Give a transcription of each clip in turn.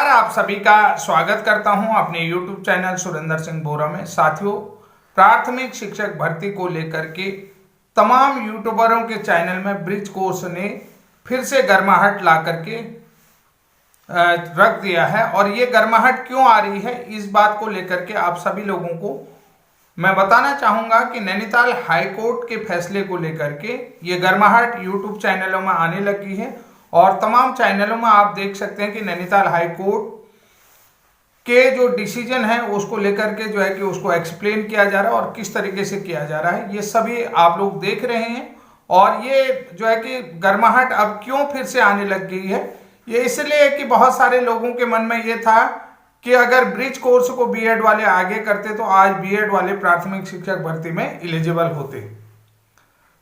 आप सभी का स्वागत करता हूं अपने YouTube चैनल सुरेंद्र सिंह बोरा में। साथियों, प्राथमिक शिक्षक भर्ती को लेकर के तमाम यूट्यूबरों के चैनल में ब्रिज कोर्स ने फिर से गर्माहट ला करके रख दिया है। और ये गर्माहट क्यों आ रही है, इस बात को लेकर के आप सभी लोगों को मैं बताना चाहूँगा कि नैनीताल हाईकोर्ट के फैसले को लेकर के ये गर्माहट यूट्यूब चैनलों में आने लगी है। और तमाम चैनलों में आप देख सकते हैं कि नैनीताल हाईकोर्ट के जो डिसीजन है उसको लेकर के जो है कि उसको एक्सप्लेन किया जा रहा है और किस तरीके से किया जा रहा है, ये सभी आप लोग देख रहे हैं। और ये जो है कि गर्माहट अब क्यों फिर से आने लग गई है, ये इसलिए कि बहुत सारे लोगों के मन में ये था कि अगर ब्रिज कोर्स को बीएड वाले आगे करते तो आज बीएड वाले प्राथमिक शिक्षक भर्ती में एलिजिबल होते।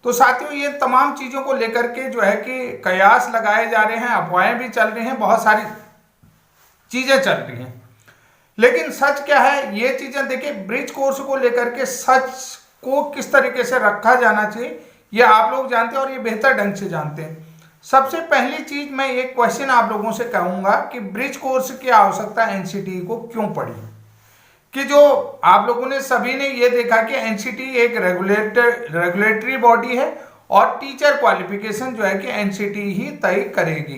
तो साथियों, ये तमाम चीजों को लेकर के जो है कि कयास लगाए जा रहे हैं, अफवाहें भी चल रही हैं, बहुत सारी चीजें चल रही हैं। लेकिन सच क्या है, ये चीजें देखिए, ब्रिज कोर्स को लेकर के सच को किस तरीके से रखा जाना चाहिए ये आप लोग जानते हैं और ये बेहतर ढंग से जानते हैं। सबसे पहली चीज मैं एक क्वेश्चन आप लोगों से कहूंगा कि ब्रिज कोर्स की आवश्यकता एनसीटीई को क्यों पड़ी। कि जो आप लोगों ने सभी ने ये देखा कि एनसीटीई एक रेगुलेटरी बॉडी है और टीचर क्वालिफिकेशन जो है कि एनसीटीई ही तय करेगी,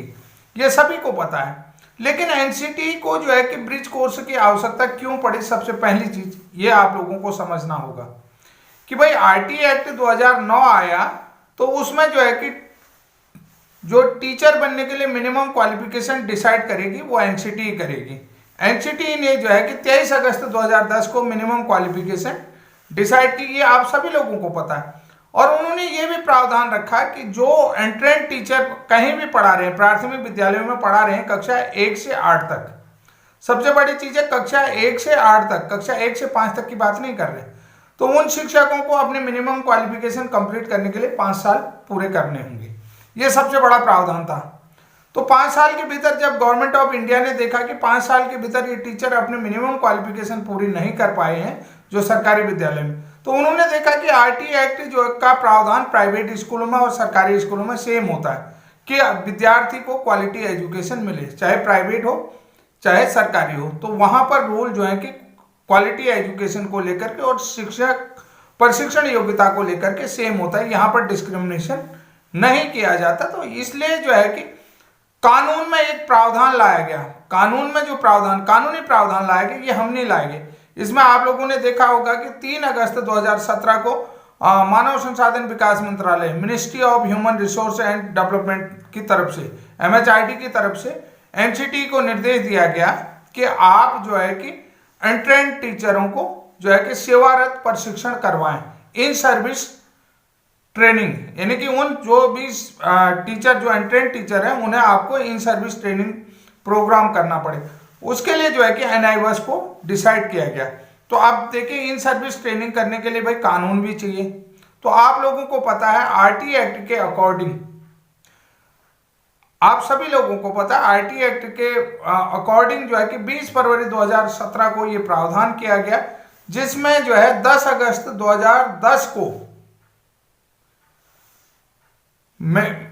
ये सभी को पता है। लेकिन एनसीटीई को जो है कि ब्रिज कोर्स की आवश्यकता क्यों पड़ी, सबसे पहली चीज ये आप लोगों को समझना होगा कि भाई आरटी एक्ट 2009 आया तो उसमें जो है कि जो टीचर बनने के लिए मिनिमम क्वालिफिकेशन डिसाइड करेगी वो एनसीटीई करेगी। एनसीटीई ने जो है कि 23 अगस्त 2010 को मिनिमम क्वालिफिकेशन डिसाइड की, ये आप सभी लोगों को पता है। और उन्होंने ये भी प्रावधान रखा कि जो एंट्रेंस टीचर कहीं भी पढ़ा रहे हैं, प्राथमिक विद्यालयों में पढ़ा रहे हैं कक्षा 1 से 8 तक, सबसे बड़ी चीज है कक्षा 1 से 8 तक, कक्षा 1 से 5 तक की बात नहीं कर रहे, तो उन शिक्षकों को अपने मिनिमम क्वालिफिकेशन कंप्लीट करने के लिए 5 साल पूरे करने होंगे। ये सबसे बड़ा प्रावधान था। तो 5 साल के भीतर जब गवर्नमेंट ऑफ इंडिया ने देखा कि 5 साल के भीतर ये टीचर अपने मिनिमम क्वालिफिकेशन पूरी नहीं कर पाए हैं जो सरकारी विद्यालय में, तो उन्होंने देखा कि आरटी एक्ट जो का प्रावधान प्राइवेट स्कूलों में और सरकारी स्कूलों में सेम होता है कि विद्यार्थी को क्वालिटी एजुकेशन मिले, चाहे प्राइवेट हो चाहे सरकारी हो। तो वहां पर रूल जो है कि क्वालिटी एजुकेशन को लेकर के और शिक्षक प्रशिक्षण योग्यता को लेकर के सेम होता है, यहाँ पर डिस्क्रिमिनेशन नहीं किया जाता। तो इसलिए जो है कि कानून में एक प्रावधान लाया गया, कानून में जो प्रावधान कानूनी प्रावधान लाया गया ये हम नहीं लाएंगे। इसमें आप लोगों ने देखा होगा कि 3 अगस्त 2017 को मानव संसाधन विकास मंत्रालय, ministry of human resource and development की तरफ से, एमएचआरडी की तरफ से एनसीटीई को निर्देश दिया गया कि आप जो है कि एंट्रेंस टीचरों को जो है कि सेवारत प्रशिक्षण करवाएं, इन सर्विस ट्रेनिंग, यानी कि उन जो भी टीचर जो एंट्रेंस टीचर हैं उन्हें आपको इन सर्विस ट्रेनिंग प्रोग्राम करना पड़े। उसके लिए जो है कि एनआईवास को डिसाइड किया गया। तो आप देखिए, इन सर्विस ट्रेनिंग करने के लिए भाई कानून भी चाहिए। तो आप लोगों को पता है आरटी एक्ट के अकॉर्डिंग, आप सभी लोगों को पता है आरटी एक्ट के अकॉर्डिंग जो है कि 20 फरवरी 2017 को ये प्रावधान किया गया, जिसमें जो है 10 अगस्त 2010 को में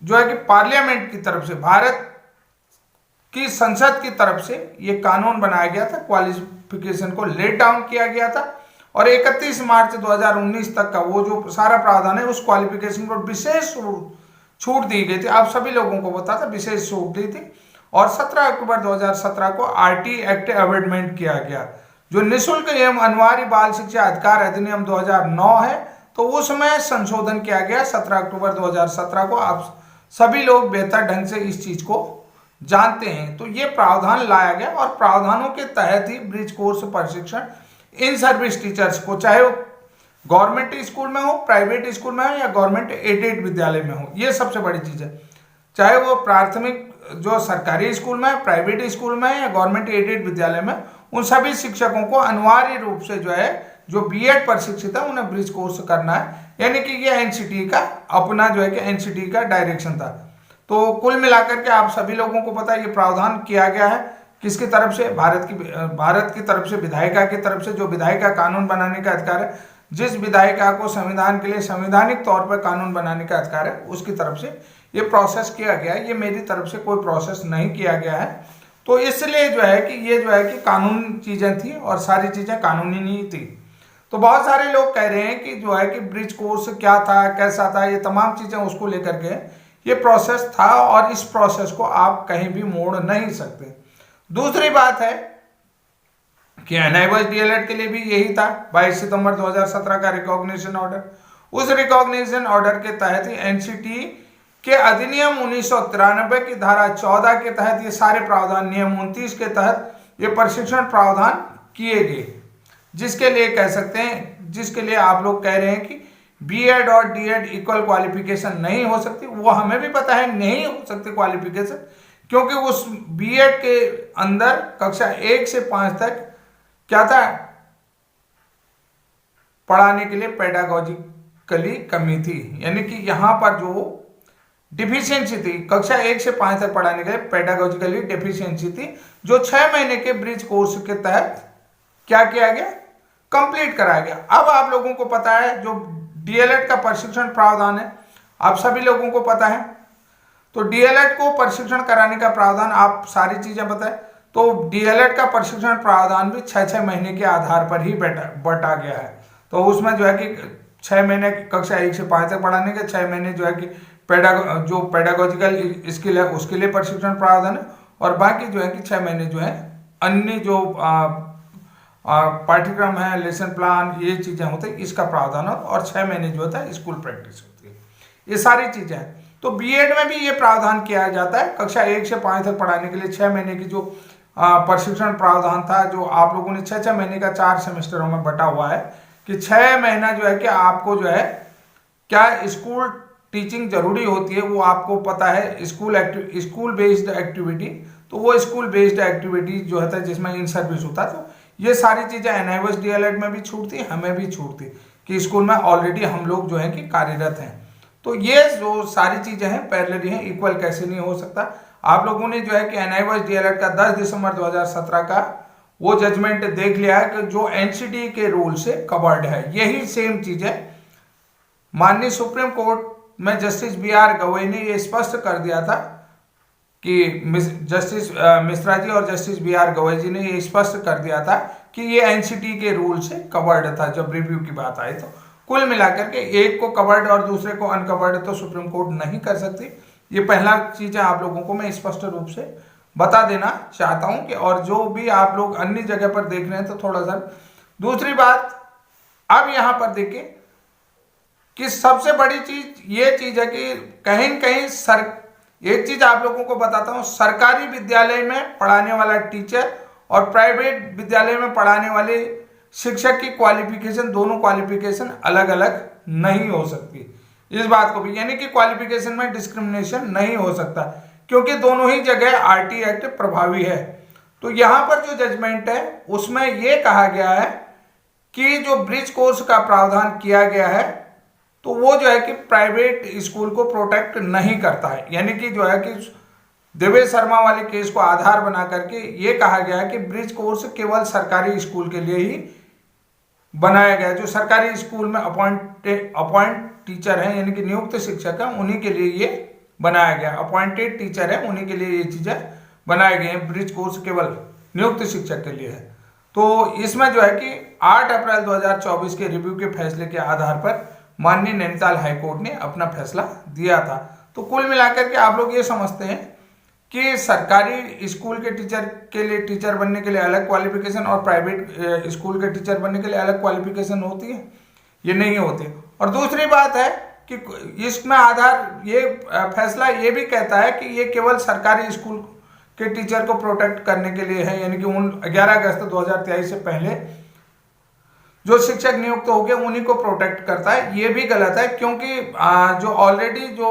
जो है कि पार्लियामेंट की तरफ से, भारत की संसद की तरफ से ये कानून बनाया गया था, क्वालिफिकेशन को लेट डाउन किया गया था। और 31 मार्च 2019 तक का वो जो सारा प्रावधान है उस क्वालिफिकेशन को विशेष छूट दी गई थी, आप सभी लोगों को पता था, विशेष छूट दी थी। और 17 अक्टूबर 2017 को आरटी एक्ट अमेंडमेंट किया गया, जो निःशुल्क एवं अनिवार्य बाल शिक्षा अधिकार अधिनियम 2009 है, तो उसमें संशोधन किया गया 17 अक्टूबर 2017 को। आप सभी लोग बेहतर ढंग से इस चीज को जानते हैं। तो ये प्रावधान लाया गया और प्रावधानों के तहत ही ब्रिज कोर्स प्रशिक्षण इन सर्विस टीचर्स को, चाहे वो गवर्नमेंट स्कूल में हो, प्राइवेट स्कूल में हो या गवर्नमेंट एडेड विद्यालय में हो, ये सबसे बड़ी चीज है। चाहे वो प्राथमिक जो सरकारी स्कूल में, प्राइवेट स्कूल में या गवर्नमेंट एडेड विद्यालय में, उन सभी शिक्षकों को अनिवार्य रूप से जो है जो बीएड प्रशिक्षित है उन्हें ब्रिज कोर्स करना है। यानी कि ये एनसीटीई का अपना जो है कि एनसीटीई का डायरेक्शन था। तो कुल मिलाकर के आप सभी लोगों को पता है ये प्रावधान किया गया है किसकी तरफ से, भारत की तरफ से, विधायिका की तरफ से, जो विधायिका कानून बनाने का अधिकार है, जिस विधायिका को संविधान के लिए संवैधानिक तौर पर कानून बनाने का अधिकार है उसकी तरफ से ये प्रोसेस किया गया है। ये मेरी तरफ से कोई प्रोसेस नहीं किया गया है। तो इसलिए जो है कि ये जो है कि कानूनी चीजें थी और सारी चीजें कानूनी नहीं थी। तो बहुत सारे लोग कह रहे हैं कि जो है कि ब्रिज कोर्स क्या था, कैसा था, ये तमाम चीजें उसको लेकर के ये प्रोसेस था और इस प्रोसेस को आप कहीं भी मोड़ नहीं सकते। दूसरी बात है कि एनआईओएस डीएलएड के लिए भी यही था 22 सितंबर 2017 का रिकॉग्निशन ऑर्डर। उस रिकॉग्निशन ऑर्डर के तहत ही एनसीटी के अधिनियम 1993 की धारा 14 के तहत ये सारे प्रावधान, नियम 29 के तहत ये प्रशिक्षण प्रावधान किए गए, जिसके लिए कह सकते हैं, जिसके लिए आप लोग कह रहे हैं कि बीएड और डीएड इक्वल क्वालिफिकेशन नहीं हो सकती। वो हमें भी पता है नहीं हो सकती क्वालिफिकेशन, क्योंकि उस बीएड के अंदर कक्षा 1 से 5 तक क्या था, पढ़ाने के लिए पेडागोजिकली कमी थी। यानी कि यहां पर जो डिफिशियंसी थी, कक्षा 1 से 5 तक पढ़ाने के लिए पेडागोजिकली डिफिशियंसी थी, जो 6 महीने के ब्रिज कोर्स के तहत क्या किया गया, कंप्लीट कराया गया। अब आप लोगों को पता है जो डीएलएड का प्रशिक्षण प्रावधान है, आप सभी लोगों को पता है। तो डीएलएड को प्रशिक्षण कराने का प्रावधान, आप सारी चीजें बताएं, तो डीएलएड का प्रशिक्षण प्रावधान भी 6-6 महीने के आधार पर ही बटा गया है। तो उसमें जो है कि 6 महीने कक्षा 1 से 5 तक पढ़ाने के, 6 महीने जो है कि जो पेडागोजिकल स्किल है उसके लिए प्रशिक्षण प्रावधान है, और बाकी जो है कि 6 महीने जो है अन्य जो पाठ्यक्रम है, लेसन प्लान, ये चीजें होती है, इसका प्रावधान हो, और 6 महीने जो होता है स्कूल प्रैक्टिस होती है। ये सारी चीजें हैं। तो बीएड में भी ये प्रावधान किया जाता है, कक्षा 1 से 5 तक पढ़ाने के लिए 6 महीने की जो प्रशिक्षण प्रावधान था, जो आप लोगों ने 6-6 महीने का 4 सेमेस्टरों में बटा हुआ है, कि 6 महीना जो है कि आपको जो है क्या स्कूल टीचिंग जरूरी होती है, वो आपको पता है, स्कूल बेस्ड एक्टिविटी। तो वो स्कूल बेस्ड एक्टिविटी जो होता है जिसमें इन सर्विस होता है, तो ये सारी चीजें एनआईओएस डीएलएड में भी छूटती, हमें भी छूटती, कि स्कूल में ऑलरेडी हम लोग जो है कि कार्यरत हैं। तो ये जो सारी चीजें हैं पैरेलली हैं, इक्वल कैसे नहीं हो सकता। आप लोगों ने जो है कि एनआईओएस डीएलएड का 10 दिसंबर 2017 का वो जजमेंट देख लिया है कि जो एनसीटी के रूल से कवर्ड है। यही सेम चीज है माननीय सुप्रीम कोर्ट में जस्टिस बीआर गवई ने ये स्पष्ट कर दिया था कि जस्टिस मिश्रा जी और जस्टिस बीआर गवई जी ने ये स्पष्ट कर दिया था कि ये एनसीटी के रूल से कवर्ड था जब रिव्यू की बात आई। तो कुल मिलाकर के एक को कवर्ड और दूसरे को अनकवर्ड तो सुप्रीम कोर्ट नहीं कर सकती। ये पहला चीज है, आप लोगों को मैं स्पष्ट रूप से बता देना चाहता हूं कि, और जो भी आप लोग अन्य जगह पर देख रहे हैं तो थोड़ा सा। दूसरी बात, अब यहां पर देखिए कि सबसे बड़ी चीज ये चीज है कि कहीं न कहीं एक चीज आप लोगों को बताता हूं, सरकारी विद्यालय में पढ़ाने वाला टीचर और प्राइवेट विद्यालय में पढ़ाने वाले शिक्षक की क्वालिफिकेशन, दोनों क्वालिफिकेशन अलग अलग नहीं हो सकती। इस बात को भी, यानी कि क्वालिफिकेशन में डिस्क्रिमिनेशन नहीं हो सकता, क्योंकि दोनों ही जगह आरटी एक्ट प्रभावी है। तो यहां पर जो जजमेंट है उसमें यह कहा गया है कि जो ब्रिज कोर्स का प्रावधान किया गया है तो वो जो है कि प्राइवेट स्कूल को प्रोटेक्ट नहीं करता है। यानी कि जो है कि देवेश शर्मा वाले केस को आधार बना करके ये कहा गया है कि ब्रिज कोर्स केवल सरकारी स्कूल के लिए ही बनाया गया है। जो सरकारी स्कूल में अपॉइंट टीचर हैं, यानी कि नियुक्त शिक्षक हैं, उन्हीं के लिए ये बनाया गया। अपॉइंटेड टीचर है उन्हीं के लिए ये चीजें बनाए गए हैं। ब्रिज कोर्स केवल नियुक्त शिक्षक के लिए है। तो इसमें जो है कि 8 अप्रैल 2024 के रिव्यू के फैसले के आधार पर माननीय नैनीताल हाईकोर्ट ने अपना फैसला दिया था। तो कुल मिलाकर के आप लोग ये समझते हैं कि सरकारी स्कूल के टीचर के लिए, टीचर बनने के लिए अलग क्वालिफिकेशन और प्राइवेट स्कूल के टीचर बनने के लिए अलग क्वालिफिकेशन होती है, ये नहीं होती। और दूसरी बात है कि इसमें आधार ये फैसला ये भी कहता है कि ये केवल सरकारी स्कूल के टीचर को प्रोटेक्ट करने के लिए है, यानी कि 11 अगस्त 2023 से पहले जो शिक्षक नियुक्त हो गए उन्हीं को प्रोटेक्ट करता है। ये भी गलत है, क्योंकि जो ऑलरेडी जो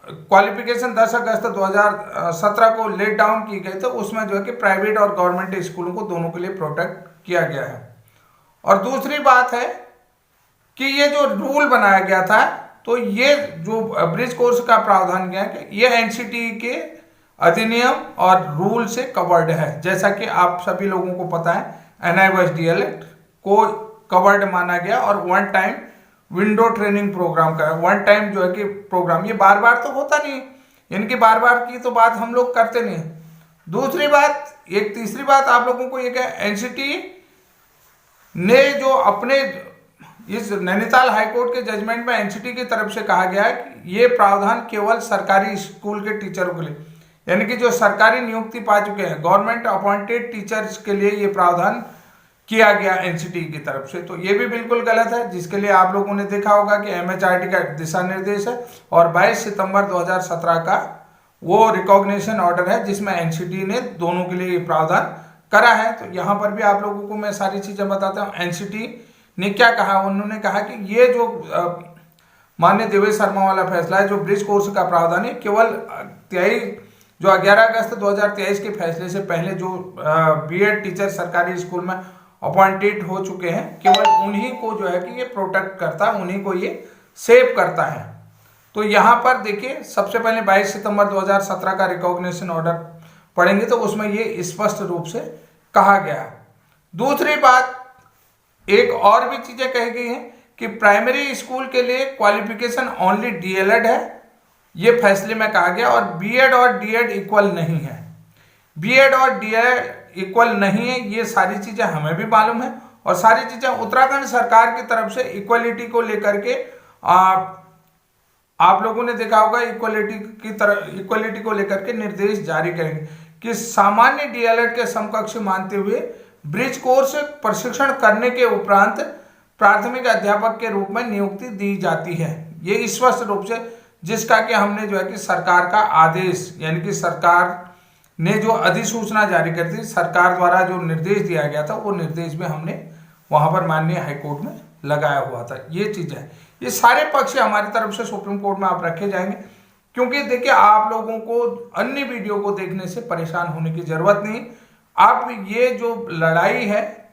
क्वालिफिकेशन 10 अगस्त 2017 को लेट डाउन की गई थी उसमें जो है कि प्राइवेट और गवर्नमेंट स्कूलों को दोनों के लिए प्रोटेक्ट किया गया है। और दूसरी बात है कि ये जो रूल बनाया गया था, तो ये जो ब्रिज कोर्स का प्रावधान किया है ये एनसीटी के अधिनियम और रूल से कवर्ड है। जैसा कि आप सभी लोगों को पता है एनआईओएस डीएलएड को कवर्ड माना गया, और one time window training program का वन टाइम जो है कि प्रोग्राम, ये बार बार तो होता नहीं, यानी कि बार बार की तो बात हम लोग करते नहीं, दूसरी बात, एक तीसरी बात आप लोगों को ये क्या, एनसीटी ने जो अपने इस नैनीताल हाईकोर्ट के जजमेंट में एनसीटी की तरफ से कहा गया है कि ये प्रावधान केवल सरकारी स्कूल के टीचरों के लिए, यानी कि जो सरकारी नियुक्ति पा चुके हैं, गवर्नमेंट अपॉइंटेड टीचर्स के लिए ये प्रावधान किया गया एनसीटी की तरफ से। तो ये भी बिल्कुल गलत है, जिसके लिए आप लोगों ने देखा होगा कि एमएचआरडी का दिशा निर्देश है और 22 सितंबर 2017 का वो रिकॉग्निशन ऑर्डर है जिसमें एनसीटी ने दोनों के लिए प्रावधान करा है। तो यहाँ पर भी आप लोगों को मैं सारी चीजें बताता हूँ। एनसीटी ने क्या कहा, उन्होंने कहा कि ये जो माननीय देवेश शर्मा वाला फैसला है, जो ब्रिज कोर्स का प्रावधान है, केवल 11 अगस्त 2023 के फैसले से पहले जो बीएड टीचर सरकारी स्कूल में अपॉइंटेड हो चुके हैं, केवल उन्हीं को जो है कि ये प्रोटेक्ट करता है, उन्हीं को ये सेव करता है। तो यहाँ पर देखिए, सबसे पहले 22 सितंबर 2017 का रिकॉग्निशन ऑर्डर पढ़ेंगे तो उसमें ये स्पष्ट रूप से कहा गया। दूसरी बात, एक और भी चीजें कही गई हैं कि प्राइमरी स्कूल के लिए क्वालिफिकेशन ओनली डीएलएड है, ये फैसले में कहा गया, और बीएड और डीएड इक्वल नहीं है। बीएड और डीएड इक्वल नहीं है, ये सारी चीजें हमें भी मालूम है, और सारी चीजें उत्तराखंड सरकार की तरफ से इक्वलिटी को लेकर के आप लोगों ने देखा होगा, इक्वलिटी को लेकर के निर्देश जारी करेंगे कि सामान्य डीएलएड के समकक्ष मानते हुए ब्रिज कोर्स प्रशिक्षण करने के उपरांत प्राथमिक अध्यापक के रूप में नियुक्ति दी जाती है। ये स्पष्ट रूप से, जिसका कि हमने जो है कि सरकार का आदेश, यानी कि सरकार ने जो अधिसूचना जारी कर दी, सरकार द्वारा जो निर्देश दिया गया था, वो निर्देश में हमने वहां पर माननीय हाईकोर्ट में लगाया हुआ था। ये चीज है, ये सारे पक्ष हमारी तरफ से सुप्रीम कोर्ट में आप रखे जाएंगे, क्योंकि देखिए आप लोगों को अन्य वीडियो को देखने से परेशान होने की जरूरत नहीं। आप ये जो लड़ाई है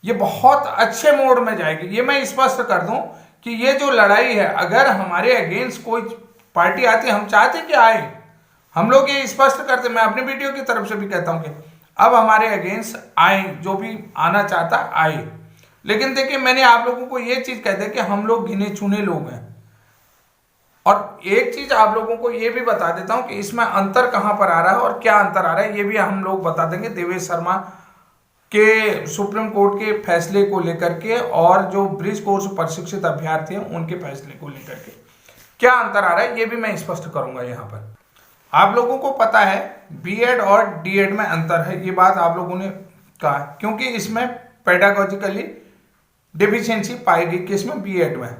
ये बहुत अच्छे मोड में जाएगी। ये मैं स्पष्ट कर दूं कि ये जो लड़ाई है, अगर हमारे अगेंस्ट कोई पार्टी आती है, हम चाहते कि आए, हम लोग ये स्पष्ट करते, मैं अपनी वीडियो की तरफ से भी कहता हूं कि अब हमारे अगेंस्ट आए, जो भी आना चाहता आए। लेकिन देखिए, मैंने आप लोगों को ये चीज कह दिया कि हम लोग गिने चुने लोग हैं। और एक चीज आप लोगों को ये भी बता देता हूं कि इसमें अंतर कहां पर आ रहा है और क्या अंतर आ रहा है, ये भी हम लोग बता देंगे देवेश शर्मा के सुप्रीम कोर्ट के फैसले को लेकर के, और जो ब्रिज कोर्स प्रशिक्षित अभ्यर्थी हैं उनके फैसले को लेकर के क्या अंतर आ रहा है, ये भी मैं स्पष्ट करूंगा। यहाँ पर आप लोगों को पता है बीएड और डीएड में अंतर है, ये बात आप लोगों ने कहा, क्योंकि इसमें पेडागोजिकली डिफिशियंसी पाई गई, किसमें, बीएड में।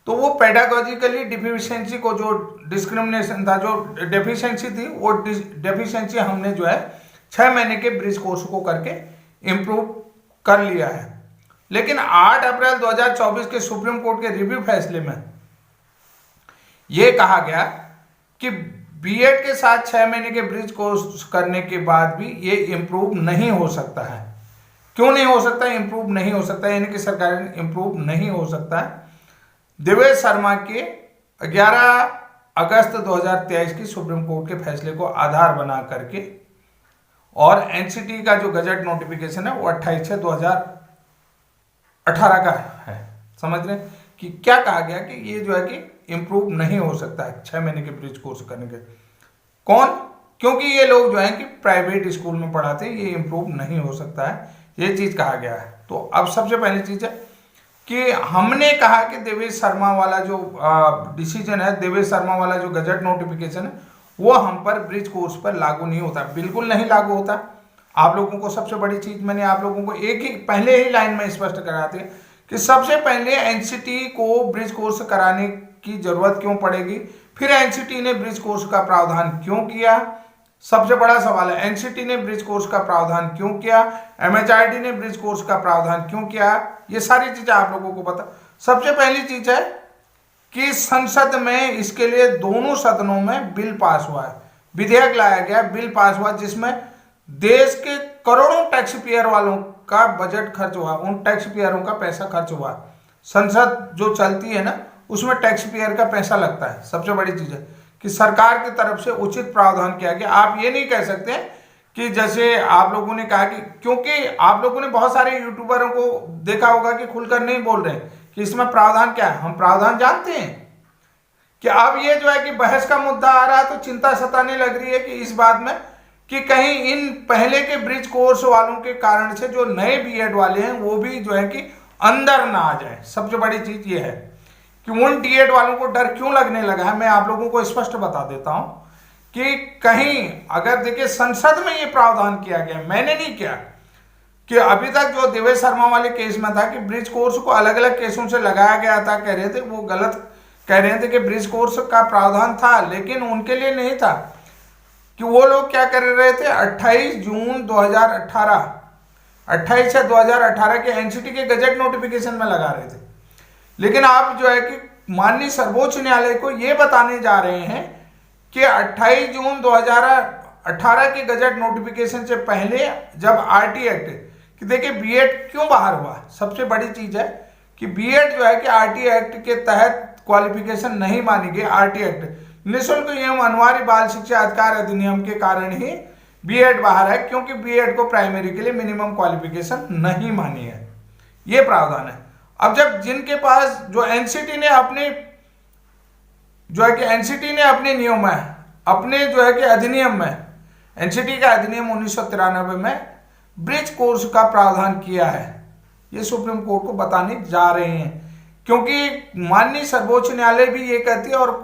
तो वो पेडागोजिकली डिफिशियंसी को, जो डिस्क्रिमिनेशन था, जो डेफिशिएंसी थी, वो डेफिशिएंसी हमने जो है 6 महीने के ब्रिज कोर्स को करके इंप्रूव कर लिया है। लेकिन 8 अप्रैल 2024 के सुप्रीम कोर्ट के रिव्यू फैसले में यह कहा गया कि बीएड के साथ 6 महीने के ब्रिज कोर्स करने के बाद भी ये इंप्रूव नहीं हो सकता है। क्यों नहीं हो सकता, इंप्रूव नहीं हो सकता, यानी कि सरकारी इंप्रूव नहीं हो सकता है। देवेश शर्मा के 11 अगस्त 2023 की सुप्रीम कोर्ट के फैसले को आधार बना करके, और एनसीटी का जो गजट नोटिफिकेशन है वो 28/6/2018 का है। समझ रहे हैं कि क्या कहा गया कि ये जो है कि इंप्रूव नहीं हो सकता है 6 महीने के ब्रिज कोर्स करने के। कौन? क्योंकि ये लोग जो है कि प्राइवेट स्कूल में पढ़ाते हैं, ये इंप्रूव नहीं हो सकता है, ये चीज कहा गया है। तो अब सबसे पहली चीज है कि हमने कहा कि देवेश शर्मा वाला जो डिसीजन है, देवेश शर्मा वाला जो गजट नोटिफिकेशन है, वो हम पर ब्रिज कोर्स पर लागू नहीं होता, बिल्कुल नहीं लागू होता। आप लोगों को सबसे बड़ी चीज मैंने आप लोगों को एक ही पहले ही लाइन में स्पष्ट कराते हैं कि सबसे पहले एनसीटी को ब्रिज कोर्स कराने की जरूरत क्यों पड़ेगी, फिर एनसीटी ने ब्रिज कोर्स का प्रावधान क्यों किया। सबसे बड़ा सवाल है, एनसीटी ने ब्रिज कोर्स का प्रावधान क्यों किया, एमएचआरडी ने ब्रिज कोर्स का प्रावधान क्यों किया, ये सारी चीजें आप लोगों को पता। सबसे पहली चीज है कि संसद में इसके लिए दोनों सदनों में बिल पास हुआ है, विधेयक लाया गया, बिल पास हुआ, जिसमें देश के करोड़ों टैक्स पेयर वालों का बजट खर्च हुआ, उन टैक्स पेयरों का पैसा खर्च हुआ। संसद जो चलती है ना, उसमें टैक्स पेयर का पैसा लगता है। सबसे बड़ी चीज है कि सरकार की तरफ से उचित प्रावधान किया गया। आप ये नहीं कह सकते कि जैसे आप लोगों ने कहा कि, क्योंकि आप लोगों ने बहुत सारे यूट्यूबरों को देखा होगा कि खुलकर नहीं बोल रहे कि इसमें प्रावधान क्या है। हम प्रावधान जानते हैं कि अब ये जो है कि बहस का मुद्दा आ रहा है तो चिंता सताने लग रही है कि इस बात में कि कहीं इन पहले के ब्रिज कोर्स वालों के कारण से जो नए बीएड वाले हैं वो भी जो है कि अंदर ना आ जाए। सबसे बड़ी चीज ये है कि उन डीएड वालों को डर क्यों लगने लगा है, मैं आप लोगों को स्पष्ट बता देता हूं कि कहीं अगर देखिए संसद में ये प्रावधान किया गया, मैंने नहीं किया, कि अभी तक जो देवेश शर्मा वाले केस में था कि ब्रिज कोर्स को अलग अलग केसों से लगाया गया था, कह रहे थे वो गलत कह रहे थे कि ब्रिज कोर्स का प्रावधान था, लेकिन उनके लिए नहीं था। कि वो लोग क्या कर रहे थे, 28 जून 2018 28 से 2018 के एनसीटी के गजट नोटिफिकेशन में लगा रहे थे। लेकिन आप जो है कि माननीय सर्वोच्च न्यायालय को ये बताने जा रहे हैं कि 28 जून 2018 के गजट नोटिफिकेशन से पहले जब आरटी एक्ट, कि देखिए बीएड क्यों बाहर हुआ, सबसे बड़ी चीज है कि बीएड जो है कि आरटी एक्ट के तहत क्वालिफिकेशन नहीं मानी गई। आरटी एक्ट निःशुल्क एवं अनिवार्य बाल शिक्षा अधिकार अधिनियम के कारण ही बीएड बाहर है, क्योंकि बीएड को प्राइमरी के लिए मिनिमम क्वालिफिकेशन नहीं मानी है, ये प्रावधान है। अब जब जिनके पास जो एनसीटी ने अपने जो है कि एनसीटी ने अपने नियम में, अपने जो है कि अधिनियम में, एनसीटी का अधिनियम 1993 में ब्रिज कोर्स का प्रावधान किया है, ये सुप्रीम कोर्ट को बताने जा रहे हैं, क्योंकि माननीय सर्वोच्च न्यायालय भी ये कहती है और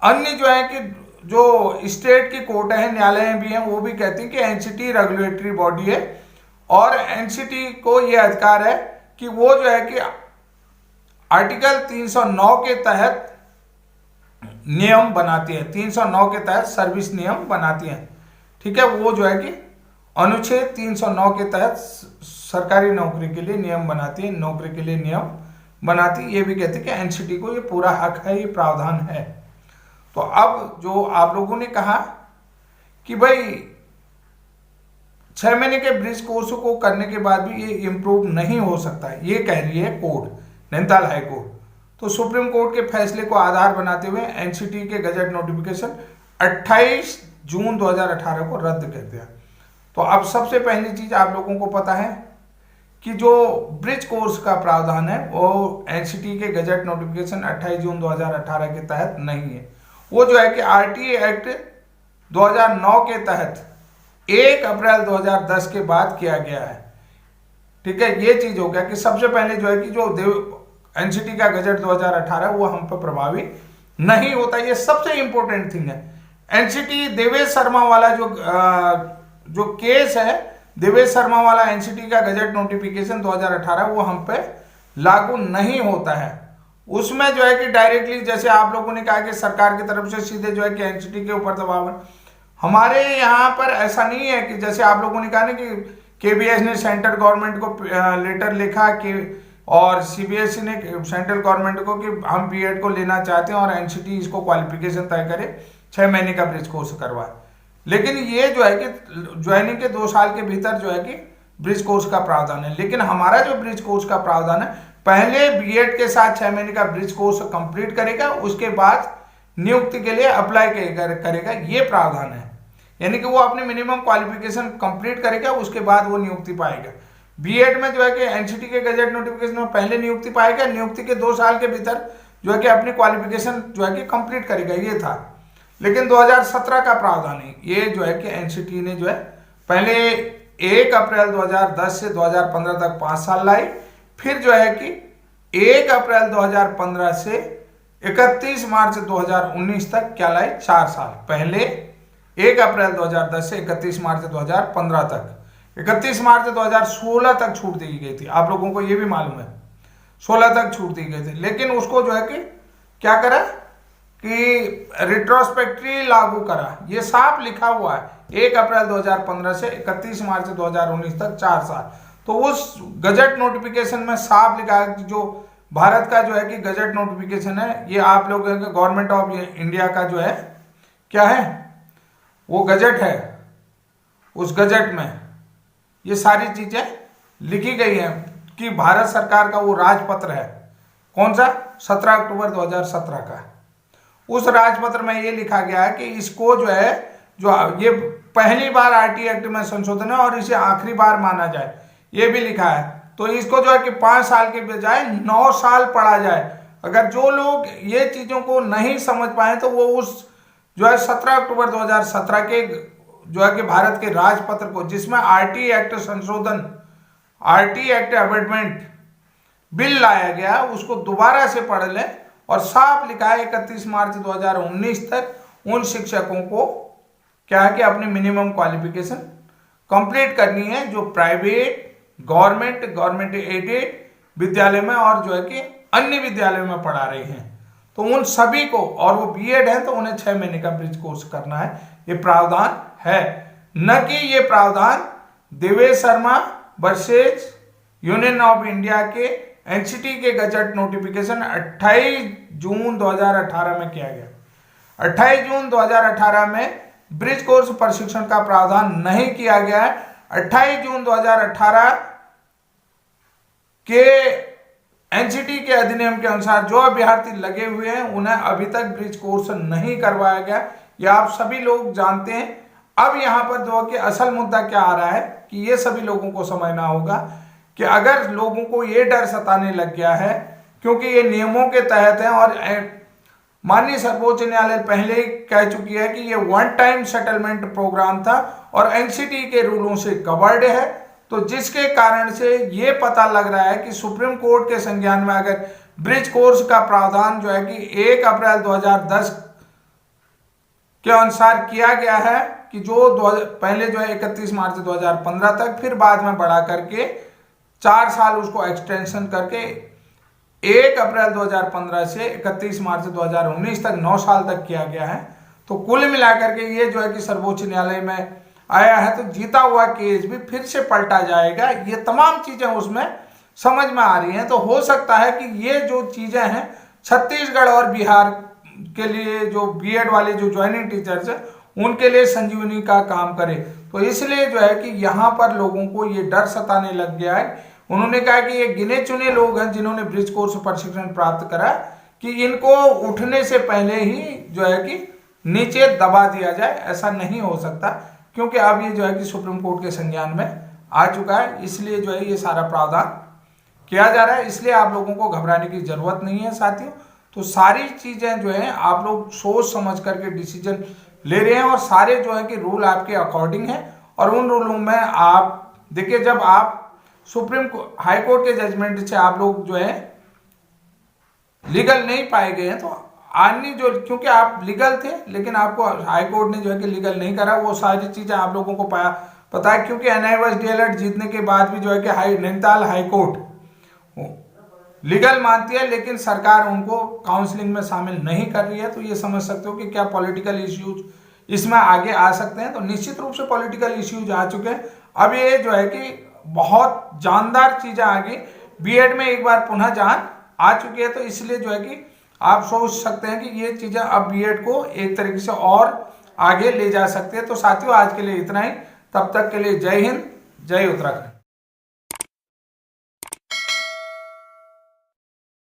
अन्य जो है कि जो स्टेट की कोर्ट है, न्यायालय भी हैं, वो भी कहती हैं कि एनसीटी रेगुलेटरी बॉडी है और एनसीटी को ये अधिकार है कि वो जो है कि आर्टिकल 309 के तहत नियम बनाती है, 309 के तहत सर्विस नियम बनाती है, ठीक है। वो जो है कि अनुच्छेद 309 के तहत सरकारी नौकरी के लिए नियम बनाती है, नौकरी के लिए नियम बनाती है। ये भी कहती है कि एनसीटी को ये पूरा हक है, ये प्रावधान है। तो अब जो आप लोगों ने कहा कि भाई 6 महीने के ब्रिज कोर्स को करने के बाद भी ये इंप्रूव नहीं हो सकता, ये कह रही है कोर्ट, नैनीताल हाई कोर्ट। तो सुप्रीम कोर्ट के फैसले को आधार बनाते हुए एनसीटी के गजट नोटिफिकेशन 28 जून 2018 को रद्द कर दिया। तो अब सबसे पहली चीज आप लोगों को पता है कि जो ब्रिज कोर्स का प्रावधान है वो एनसीटी के गजट नोटिफिकेशन 28 जून 2018 के तहत नहीं है। वो जो है कि आरटीए एक्ट 2009 के तहत 1 अप्रैल 2010 के बाद किया गया है, ठीक है। ये चीज हो गया कि सबसे पहले जो है कि जो एनसीटी का गजट 2018 वो हम पर प्रभावी नहीं होता, ये सबसे इंपॉर्टेंट थिंग है। एनसीटी देवेश शर्मा वाला जो केस है, देवेश शर्मा वाला एनसीटी का गजट नोटिफिकेशन 2018 वो हम पे लागू नहीं होता है। उसमें जो है कि डायरेक्टली, जैसे आप लोगों ने कहा कि सरकार की तरफ से सीधे जो है कि एनसीटी के ऊपर दबाव है, हमारे यहाँ पर ऐसा नहीं है कि जैसे आप लोगों ने कहा ना कि केबीएस ने सेंट्रल गवर्नमेंट को लेटर लिखा कि और सीबीएसई ने सेंट्रल गवर्नमेंट को कि हम बीएड को लेना चाहते हैं और एनसीटी इसको क्वालिफिकेशन तय करे, 6 महीने का ब्रिज कोर्स करवाए। लेकिन ये जो है कि ज्वाइनिंग के 2 साल के भीतर जो है कि ब्रिज कोर्स का प्रावधान है। लेकिन हमारा जो ब्रिज कोर्स का प्रावधान है, पहले बीएड के साथ 6 महीने का ब्रिज कोर्स कंप्लीट करेगा, उसके बाद नियुक्ति के लिए अप्लाई करेगा, ये प्रावधान है। यानी कि वो अपने मिनिमम क्वालिफिकेशन कंप्लीट करेगा, उसके बाद वो नियुक्ति पाएगा। बीएड में जो है कि एनसीटी के गजट नोटिफिकेशन में पहले नियुक्ति पाएगा, नियुक्ति के 2 साल के भीतर जो है कि अपनी क्वालिफिकेशन जो है कि कंप्लीट करेगा, ये था। लेकिन 2017 का प्रावधान है, ये जो है कि एनसीटी ने जो है पहले 1 अप्रैल 2010 से 2015 तक 5 साल लाई, फिर जो है कि 1 अप्रैल 2015 से 31 मार्च 2019 तक क्या लाई, 4 साल। पहले 1 अप्रैल 2010 से 31 मार्च 2015 तक, 31 मार्च 2016 तक छूट दी गई थी, आप लोगों को ये भी मालूम है, 16 तक छूट दी गई थी। लेकिन उसको जो है कि क्या करा कि रिट्रोस्पेक्टिव लागू करा, ये साफ लिखा हुआ है 1 अप्रैल 2015 से 31 मार्च 2019 तक 4 साल। तो उस गजट नोटिफिकेशन में साफ लिखा है कि जो भारत का जो है कि गजट नोटिफिकेशन है, ये आप लोग गवर्नमेंट ऑफ इंडिया का जो है क्या है, वो गजट है। उस गजट में ये सारी चीजें लिखी गई हैं कि भारत सरकार का वो राजपत्र है, कौन सा, 17 अक्टूबर 2017 का। उस राजपत्र में ये लिखा गया है कि इसको जो है, जो ये पहली बार आरटी एक्ट में संशोधन है और इसे आखिरी बार माना जाए, ये भी लिखा है। तो इसको जो है कि 5 साल के बजाय 9 साल पढ़ा जाए। अगर जो लोग ये चीजों को नहीं समझ पाए तो वो उस जो है 17 अक्टूबर 2017 के जो है कि भारत के राजपत्र को, जिसमें आरटी एक्ट संशोधन, आरटी एक्ट अमेंडमेंट बिल लाया गया, उसको दोबारा से पढ़ लें। और साफ लिखा है 31 मार्च 2019 तक उन शिक्षकों को क्या है कि अपनी मिनिमम क्वालिफिकेशन कंप्लीट करनी है जो प्राइवेट, गवर्नमेंट एडेड विद्यालय में और जो है कि अन्य विद्यालयों में पढ़ा रहे हैं। तो उन सभी को, और वो बीएड है तो उन्हें 6 महीने का ब्रिज कोर्स करना है, ये प्रावधान है। न कि ये प्रावधान Devesh Sharma versus union of India के एनसीटी के गजट नोटिफिकेशन 28 जून 2018 में किया गया। 28 जून 2018 में ब्रिज कोर्स प्रशिक्षण का प्रावधान नहीं किया गया है। 28 जून 2018 के एनसीटी के अधिनियम के अनुसार जो अभ्यर्थी लगे हुए हैं उन्हें अभी तक ब्रिज कोर्स नहीं करवाया गया, यह आप सभी लोग जानते हैं। अब यहां पर जो कि असल मुद्दा क्या आ रहा है कि ये सभी लोगों को समझना होगा कि अगर लोगों को ये डर सताने लग गया है, क्योंकि ये नियमों के तहत है और माननीय सर्वोच्च न्यायालय पहले ही कह चुकी है कि ये वन टाइम सेटलमेंट प्रोग्राम था और एनसीटी के रूलों से कवर्ड है, तो जिसके कारण से ये पता लग रहा है कि सुप्रीम कोर्ट के संज्ञान में अगर ब्रिज कोर्स का प्रावधान जो है कि 1 अप्रैल 2010 के अनुसार किया गया है कि जो पहले जो है 31 मार्च 2015 तक, फिर बाद में बढ़ा करके 4 साल उसको एक्सटेंशन करके 1 अप्रैल 2015 से 31 मार्च 2019 तक 9 साल तक किया गया है। तो कुल मिलाकर के ये जो है कि सर्वोच्च न्यायालय में आया है, तो जीता हुआ केस भी फिर से पलटा जाएगा। ये तमाम चीजें उसमें समझ में आ रही हैं। तो हो सकता है कि ये जो चीजें हैं छत्तीसगढ़ और बिहार के लिए जो बीएड वाले जो ज्वाइनिंग टीचर्स हैं उनके लिए संजीवनी का काम करे। तो इसलिए जो है कि यहाँ पर लोगों को ये डर सताने लग गया है। उन्होंने कहा कि ये गिने चुने लोग हैं जिन्होंने ब्रिज कोर्स प्रशिक्षण प्राप्त करा, कि इनको उठने से पहले ही जो है कि नीचे दबा दिया जाए। ऐसा नहीं हो सकता, क्योंकि अब ये जो है कि सुप्रीम कोर्ट के संज्ञान में आ चुका है, इसलिए जो है ये सारा प्रावधान किया जा रहा है। इसलिए आप लोगों को घबराने की जरूरत नहीं है साथियों। तो सारी चीजें जो है आप लोग सोच समझ करके डिसीजन ले रहे हैं और सारे जो है कि रूल आपके अकॉर्डिंग है। और उन रूलों में आप देखिए, जब आप सुप्रीम हाई कोर्ट के जजमेंट से आप लोग जो है लीगल नहीं पाए गए हैं, तो अन्य जो, क्योंकि आप लीगल थे लेकिन आपको हाई कोर्ट ने जो है कि लीगल नहीं करा, वो सारी चीजें आप लोगों को पता है। क्योंकि एनआईओएस डीएलएड जीतने के बाद भी जो है कि नैनीताल हाई कोर्ट लीगल मानती है, लेकिन सरकार उनको काउंसलिंग में शामिल नहीं कर रही है। तो ये समझ सकते हो कि क्या पॉलिटिकल इश्यूज इसमें आगे आ सकते हैं। तो निश्चित रूप से पॉलिटिकल इश्यूज आ चुके हैं। अब ये जो है कि बहुत जानदार चीजें आ गई, बीएड में एक बार पुनः जान आ चुकी है। तो इसलिए जो है कि आप सोच सकते हैं कि ये चीजें अब बीएड को एक तरीके से और आगे ले जा सकते हैं। तो साथियों, आज के लिए इतना ही। तब तक के लिए जय हिंद, जय उत्तराखंड।